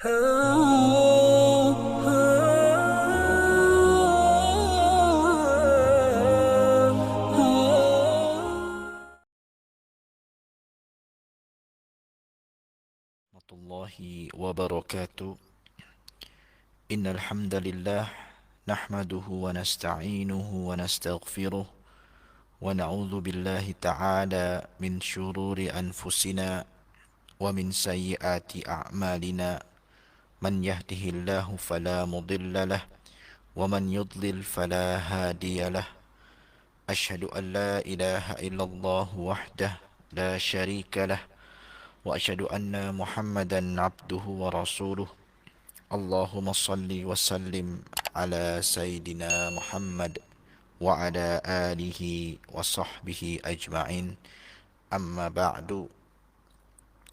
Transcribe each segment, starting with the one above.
Warahmatullahi wabarakatuh. Innal hamdalillah nahmaduhu wa nasta'inuhu wa nastaghfiruh wa na'udzu billahi ta'ala min shururi anfusina wa min sayyiati a'malina. Man yahdihillahu fala mudilla lah wa man yudlil fala hadiya lah. Ashhadu an la ilaha illallah wahdah la syarika lah wa ashhadu anna Muhammadan abduhu wa rasuluh. Allahumma salli wa sallim ala Sayyidina Muhammad wa ala alihi wa sahbihi ajma'in. Amma ba'du.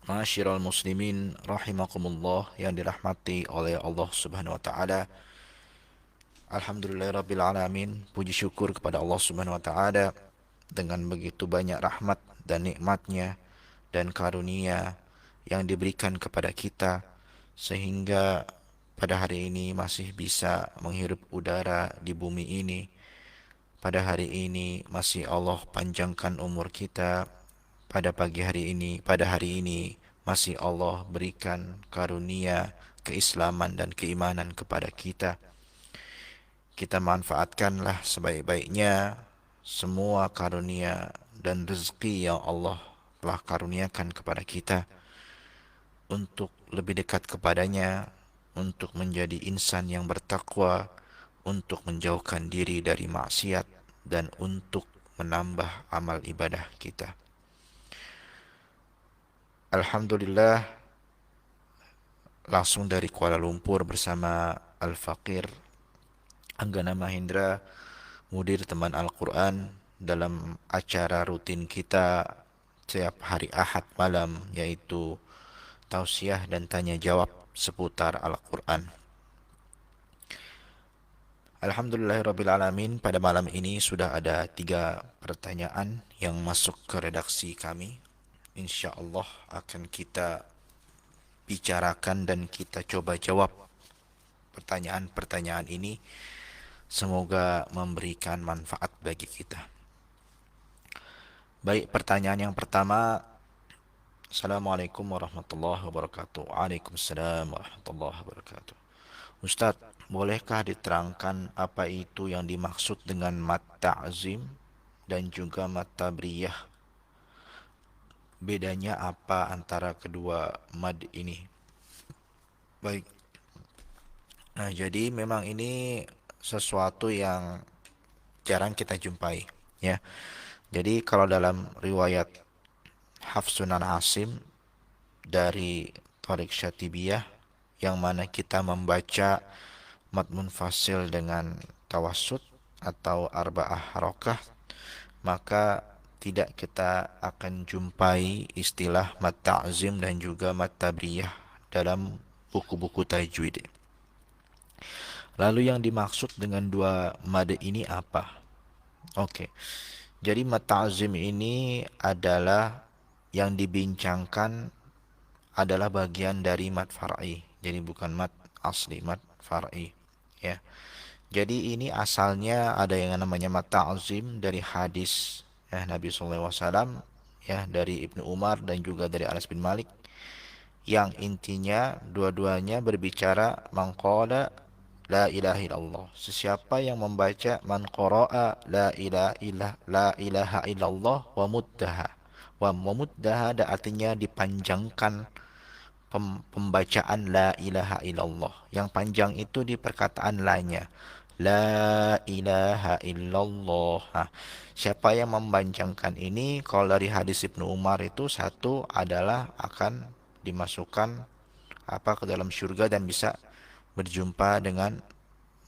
Ma'asyiral muslimin rahimakumullah yang dirahmati oleh Allah Subhanahu wa taala. Alhamdulillahirabbil alamin. Puji syukur kepada Allah Subhanahu wa taala dengan begitu banyak rahmat dan nikmatnya dan karunia yang diberikan kepada kita sehingga pada hari ini masih bisa menghirup udara di bumi ini. Pada hari ini masih Allah panjangkan umur kita. Pada hari ini masih Allah berikan karunia keislaman dan keimanan kepada kita. Kita manfaatkanlah sebaik-baiknya semua karunia dan rezeki yang Allah telah karuniakan kepada kita untuk lebih dekat kepadanya, untuk menjadi insan yang bertakwa, untuk menjauhkan diri dari maksiat, dan untuk menambah amal ibadah kita. Alhamdulillah, langsung dari Kuala Lumpur bersama Al-Faqir Anggana Mahendra, mudir teman Al-Quran, dalam acara rutin kita setiap hari Ahad malam, yaitu tausiah dan tanya jawab seputar Al-Quran. Alhamdulillahirrabbilalamin, pada malam ini sudah ada 3 pertanyaan yang masuk ke redaksi kami. Insya Allah akan kita bicarakan dan kita coba jawab pertanyaan-pertanyaan ini. Semoga memberikan manfaat bagi kita. Baik, pertanyaan yang pertama. Assalamualaikum warahmatullahi wabarakatuh. Waalaikumsalam warahmatullahi wabarakatuh. Ustadz, bolehkah diterangkan apa itu yang dimaksud dengan mat ta'zim dan juga mat tabriyah? Bedanya apa antara kedua mad ini? Baik. Nah, jadi memang ini sesuatu yang jarang kita jumpai, ya. Jadi kalau dalam riwayat Hafs Sunan Asim dari Thariq Syatibiyah, yang mana kita membaca mad munfasil dengan tawassut atau arba'ah harokah, maka tidak kita akan jumpai istilah mad ta'zim dan juga mad tabriyah dalam buku-buku tajwid. Lalu yang dimaksud dengan dua mad ini apa? Oke. Jadi mad ta'zim ini adalah yang dibincangkan adalah bagian dari mad far'i. Jadi bukan mad asli, mad far'i, ya. Jadi ini asalnya ada yang namanya mad ta'zim dari hadis, ya, Nabi SAW, ya, dari Ibnu Umar dan juga dari Anas bin Malik, yang intinya dua-duanya berbicara mangqala la ilaha illallah. Sesiapa yang membaca man qara'a la ilaha illallah wa muddaha. Wa muddaha artinya dipanjangkan pembacaan la ilaha illallah. Yang panjang itu di perkataan la-nya. La ilaha illallah. Nah, siapa yang mempanjangkan ini, kalau dari hadis Ibnu Umar itu, satu adalah akan dimasukkan ke dalam surga dan bisa berjumpa dengan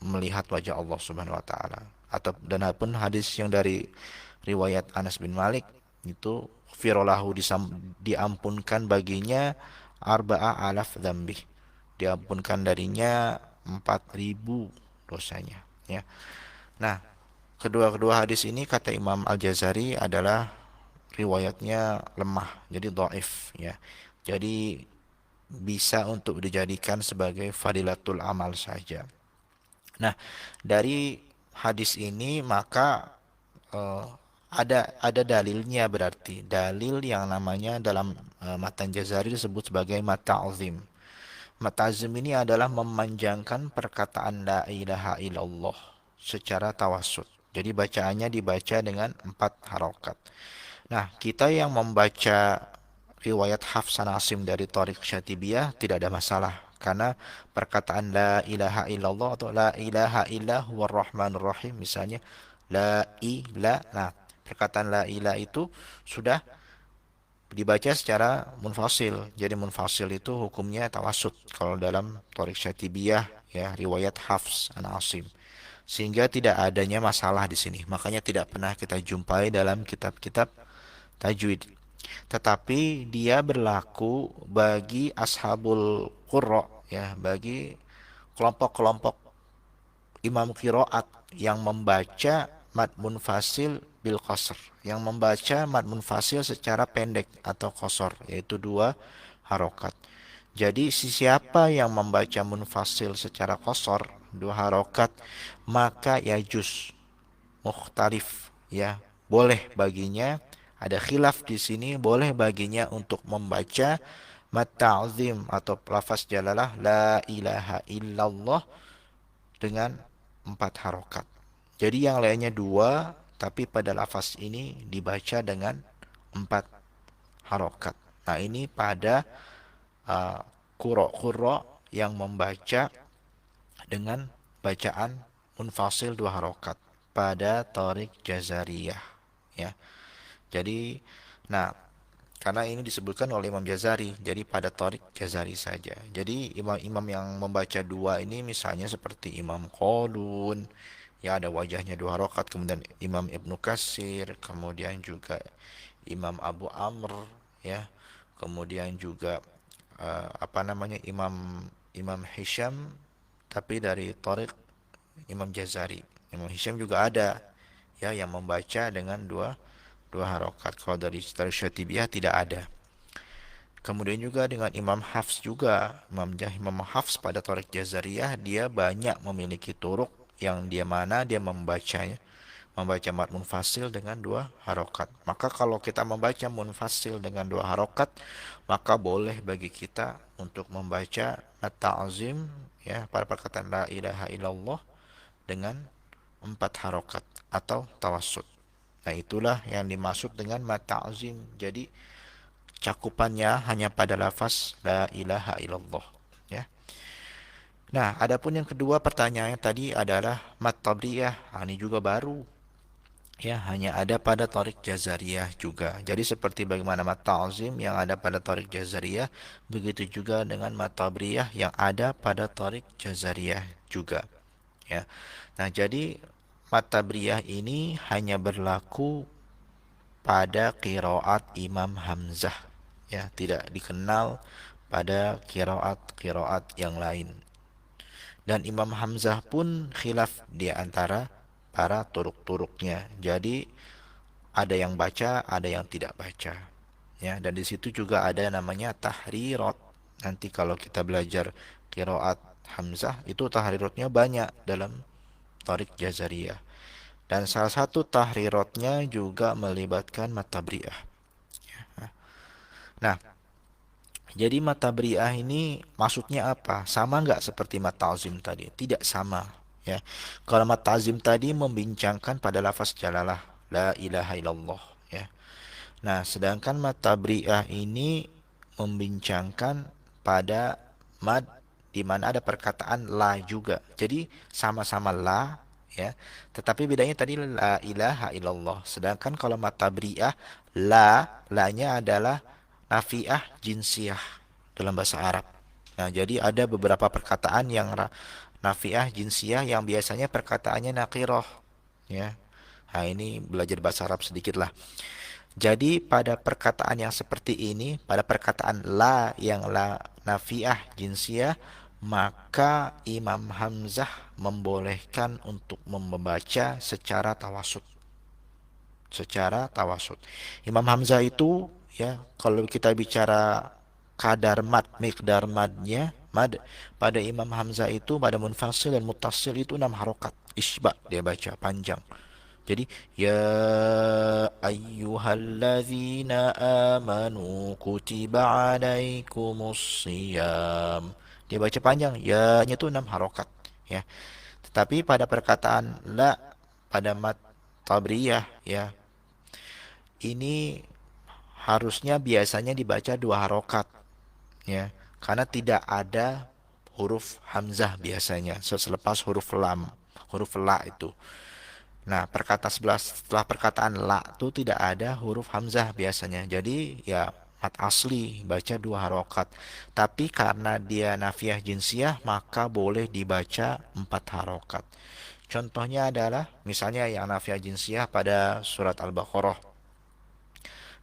melihat wajah Allah Subhanahu wa taala. Atau dan pun hadis yang dari riwayat Anas bin Malik itu firolahu diampunkan baginya arba'a alaf dzambih. Diampunkan darinya 4.000 dosanya, ya. Nah, kedua-kedua hadis ini kata Imam Al-Jazari adalah riwayatnya lemah, jadi dhaif, ya. Jadi bisa untuk dijadikan sebagai fadilatul amal saja. Nah, dari hadis ini maka eh, ada dalilnya, berarti dalil yang namanya dalam matan Jazari disebut sebagai mata'zim. Mata'zim ini adalah memanjangkan perkataan la ilaha illallah secara tawassut. Jadi bacaannya dibaca dengan 4 harokat. Nah, kita yang membaca riwayat Hafs an Asim dari Thariq Syatibiyah tidak ada masalah. Karena perkataan la ilaha illallah atau la ilaha illa huwar rahmanur rahim misalnya la ilah. Nah, perkataan la ilah itu sudah dibaca secara munfasil. Jadi munfasil itu hukumnya tawasud kalau dalam Thariq Syatibiyah ya riwayat Hafs an Asim. Sehingga tidak adanya masalah di sini. Makanya tidak pernah kita jumpai dalam kitab-kitab tajwid. Tetapi dia berlaku bagi ashabul qurra ya, bagi kelompok-kelompok imam qiraat yang membaca mad munfasil bil qasr, yang membaca mad munfasil secara pendek atau qasar, yaitu 2 harokat. Jadi siapa yang membaca munfasil secara qasar 2 harokat, maka ya juz mukhtalif ya, boleh baginya, ada khilaf di sini, boleh baginya untuk membaca mat ta'zim atau lafaz jalalah la ilaha illallah dengan 4 harokat. Jadi yang lainnya 2, tapi pada lafaz ini dibaca dengan 4 harokat. Nah, ini pada uh, qurra yang membaca dengan bacaan munfasil 2 harokat pada Thariq Jazariyah ya. Jadi nah, karena ini disebutkan oleh Imam Jazari, jadi pada Thariq Jazari saja. Jadi imam-imam yang membaca 2 ini misalnya seperti Imam Qalun ya, ada wajahnya 2 harokat, kemudian Imam Ibnu Katsir, kemudian juga Imam Abu Amr ya, kemudian juga apa namanya, Imam Imam Hisham, tapi dari Thariq Imam Jazari. Imam Hisham juga ada ya yang membaca dengan dua harokat. Kalau dari Syatibiyah tidak ada. Kemudian juga dengan Imam Hafs juga, Imam Hafs pada Thariq Jazariyah dia banyak memiliki turuk yang dia mana dia membaca mad munfasil dengan 2 harokat. Maka kalau kita membaca munfasil dengan 2 harokat, maka boleh bagi kita untuk membaca at-ta'zim ya pada perkataan la ilaha illallah dengan 4 harokat atau tawassut. Nah, itulah yang dimaksud dengan mata'zim. Jadi cakupannya hanya pada lafaz la ilaha illallah ya. Nah, adapun yang kedua pertanyaannya tadi adalah mat tabriyah. Ini juga baru ya, hanya ada pada Thariq Jazariyah juga. Jadi seperti bagaimana mat ta'zim yang ada pada Thariq Jazariyah, begitu juga dengan mat tabriyah yang ada pada Thariq Jazariyah juga ya. Nah, jadi mat tabriyah ini hanya berlaku pada qiraat Imam Hamzah ya, tidak dikenal pada qiraat yang lain. Dan Imam Hamzah pun khilaf di antara para turuk-turuknya. Jadi ada yang baca, ada yang tidak baca. Ya, dan di situ juga ada namanya tahrirat. Nanti kalau kita belajar qiraat Hamzah itu tahriratnya banyak dalam Thariq Jazariyah. Dan salah satu tahriratnya juga melibatkan matabri'ah. Nah, jadi matabri'ah ini maksudnya apa? Sama nggak seperti matazim tadi? Tidak sama. Ya, kalau matazim tadi membincangkan pada lafaz jalalah la ilaha illallah. Ya. Nah, sedangkan matabri'ah ini membincangkan pada mad di mana ada perkataan la juga. Jadi sama-sama la ya. Tetapi bedanya tadi la ilaha illallah. Sedangkan kalau matabri'ah la-nya adalah nafiah jinsiyah dalam bahasa Arab. Nah, jadi ada beberapa perkataan yang nafiah jinsiyah yang biasanya perkataannya nakirah ya. Nah, ini belajar bahasa Arab sedikit lah. Jadi pada perkataan yang seperti ini, pada perkataan la yang la nafiah jinsiyah, maka Imam Hamzah membolehkan untuk membaca secara tawasud. Secara tawasud. Imam Hamzah itu ya, kalau kita bicara kadar mad, miqdar madnya, mad pada Imam Hamzah itu pada munfasil dan muttasil itu 6 harokat. Isba dia baca panjang. Jadi ya ayyuhalladzina amanu kutiba alaikumus siyam. Dia baca panjang, ya-nya itu 6 harokat ya. Tetapi pada perkataan la pada mat tabriyah ya, ini harusnya biasanya dibaca 2 harokat ya. Karena tidak ada huruf hamzah biasanya selepas huruf lam, huruf la itu. Nah, setelah perkataan la itu tidak ada huruf hamzah biasanya. Jadi ya mat asli baca 2 harokat. Tapi karena dia nafiah jinsiyah maka boleh dibaca 4 harokat. Contohnya adalah misalnya yang nafiah jinsiyah pada surat Al-Baqarah.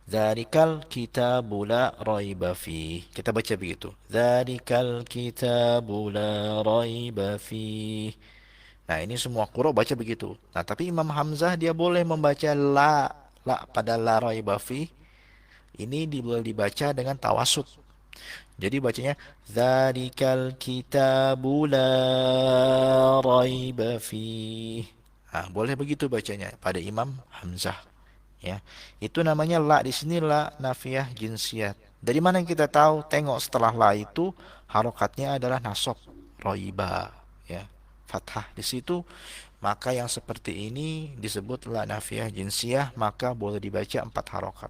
Dzalikal kitabu la raiba fih. Kita baca begitu. Dzalikal kitabu la raiba fih. Nah, ini semua qurra baca begitu. Nah, tapi Imam Hamzah dia boleh membaca la pada la raiba fih. Ini boleh dibaca dengan tawasud. Jadi bacanya dzalikal kitabu la raiba fih. Nah, boleh begitu bacanya pada Imam Hamzah ya. Itu namanya la di sini la nafiyah jinsiyat. Dari mana kita tahu? Tengok setelah la itu harokatnya adalah nasab roiba ya. Fathah di situ, maka yang seperti ini disebut la nafiyah jinsiyah, maka boleh dibaca 4 harokat.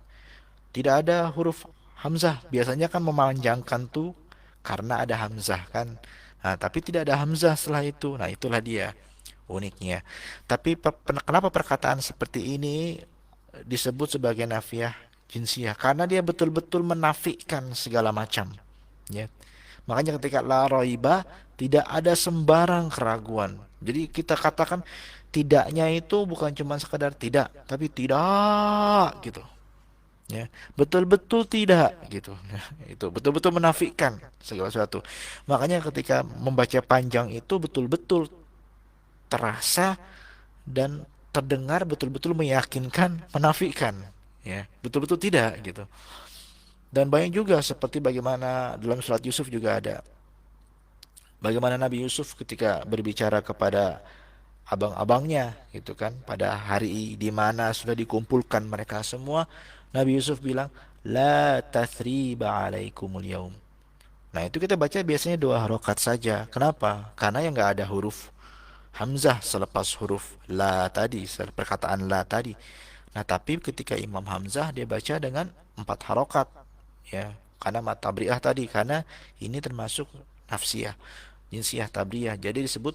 Tidak ada huruf hamzah. Biasanya kan memanjangkan tuh karena ada hamzah kan. Nah, tapi tidak ada hamzah setelah itu. Nah, itulah dia uniknya. Tapi kenapa perkataan seperti ini disebut sebagai nafiah jinsiyah? Karena dia betul-betul menafikan segala macam. Ya. Makanya ketika la roiba tidak ada sembarang keraguan. Jadi kita katakan tidaknya itu bukan cuma sekadar tidak, tapi tidak gitu. Ya, betul-betul tidak gitu. Ya, itu betul-betul menafikan segala sesuatu. Makanya ketika membaca panjang itu betul-betul terasa dan terdengar betul-betul meyakinkan, menafikan, ya, betul-betul tidak gitu. Dan banyak juga seperti bagaimana dalam surat Yusuf juga ada. Bagaimana Nabi Yusuf ketika berbicara kepada abang-abangnya gitu kan pada hari di mana sudah dikumpulkan mereka semua, Nabi Yusuf bilang la tathriba alaikumul yaum. Nah, itu kita baca biasanya 2 harokat saja. Kenapa? Karena yang nggak ada huruf hamzah selepas huruf la tadi, perkataan la tadi. Nah, tapi ketika Imam Hamzah dia baca dengan 4 harokat ya, karena mat tabriah tadi, karena ini termasuk nafsiyah jinsiyah tabriyah, jadi disebut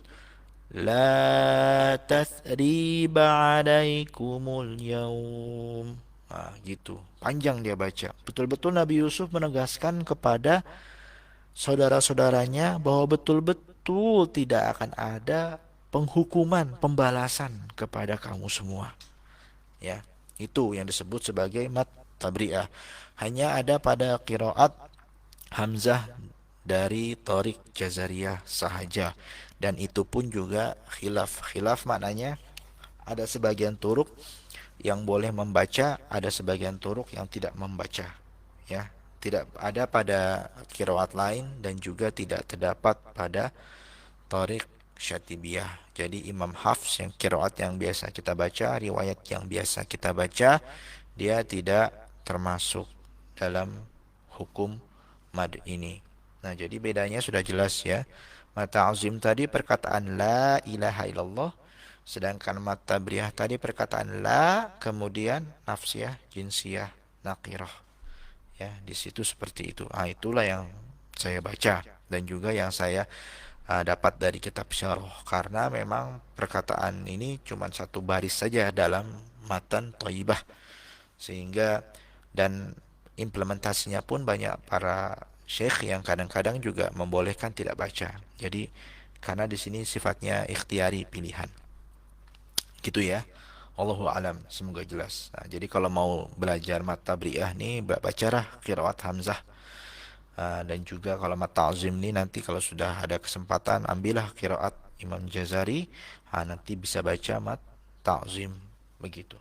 la tathriba alaikumul yaum. Nah, gitu. Panjang dia baca. Betul-betul Nabi Yusuf menegaskan kepada saudara-saudaranya bahwa betul-betul tidak akan ada penghukuman, pembalasan kepada kamu semua. Ya, itu yang disebut sebagai mat tabri'ah. Hanya ada pada qiraat Hamzah dari Thoriq Jazariyah sahaja. Dan itu pun juga khilaf. Khilaf maknanya ada sebagian turuk yang boleh membaca, ada sebagian turuk yang tidak membaca. Ya, tidak ada pada qiraat lain dan juga tidak terdapat pada Thoriq Syatibiyah. Jadi Imam Hafs yang qiraat yang biasa kita baca, riwayat yang biasa kita baca, dia tidak termasuk dalam hukum mad ini. Nah, jadi bedanya sudah jelas ya. Mata azim tadi perkataan la ilaha illallah, sedangkan mata tabriyah tadi perkataan la kemudian nafsiyah, jinsiyah, nakirah. Ya, di situ seperti itu. Ah, itulah yang saya baca dan juga yang saya dapat dari kitab syarah, karena memang perkataan ini cuma 1 baris saja dalam matan thayyibah, sehingga dan implementasinya pun banyak para syekh yang kadang-kadang juga membolehkan tidak baca. Jadi karena di sini sifatnya ikhtiari, pilihan. Gitu ya. Allahu alam, semoga jelas. Nah, jadi kalau mau belajar mat tabri'ah nih bacalah qiraat Hamzah. Dan juga kalau mat ta'zim nih nanti kalau sudah ada kesempatan ambillah qiraat Imam Jazari, nanti bisa baca mat ta'zim begitu.